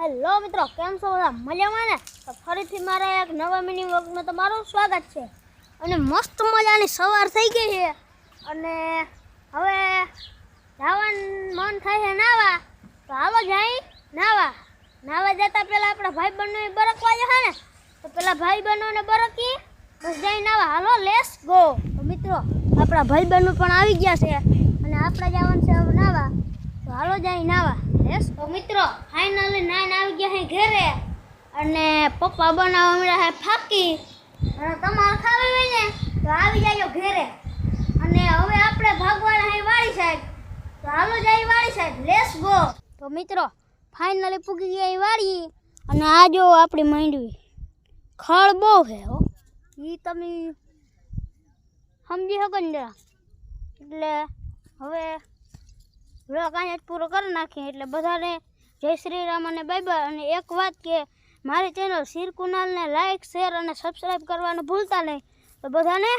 Hello મિત્રો, કેમ છો બધા? મજામાં ને? તો ફરીથી મારા એક નવા મિની વ્લોગમાં તમારું સ્વાગત છે. અને મસ્ત મજાની સવાર થઈ ગઈ છે અને હવે જવાનું મન થાય છે નાવા. તો હાલો જાય નાવા જતા પહેલાં આપણા ભાઈ બહેનોને બરકવા જશે ને, તો પેલા ભાઈ બહેનોને બરકી બસ જઈ નાવા. હાલો લેટ્સ ગો. તો મિત્રો આપણા ભાઈ બહેનો પણ આવી ગયા છે અને આપણે જવાનું છે હવે નાવા. તો હાલો જાય નાવા. તો મિત્રો ફાઇનલી નાઈન આવી ગયા છે ઘરે અને પપ્પા બનાવવા મળ્યા છે ફાકી. અને તમારે ખાવી હોય ને તો આવી જાજો ઘરે. અને હવે આપણે ભાગવાના છે વાડી સાઈડ. તો હાલો જાય વાડી સાઈડ, લેટ્સ ગો. તો મિત્રો ફાઇનલી પૂગી ગયા વાડી અને આ જો આપણી માંડવી ખળ બહુ છે હો, એ તમે સમજી શકો ને જરા. એટલે હવે વ્લોગ અહીંયા જ પૂરો કરી નાખીએ. એટલે બધાને જય શ્રી રામ અને બાય બાય. અને એક વાત કે મારી ચેનલ શિર કુનાલને લાઇક શેર અને સબસ્ક્રાઈબ કરવાનું ભૂલતા નહીં. તો બધાને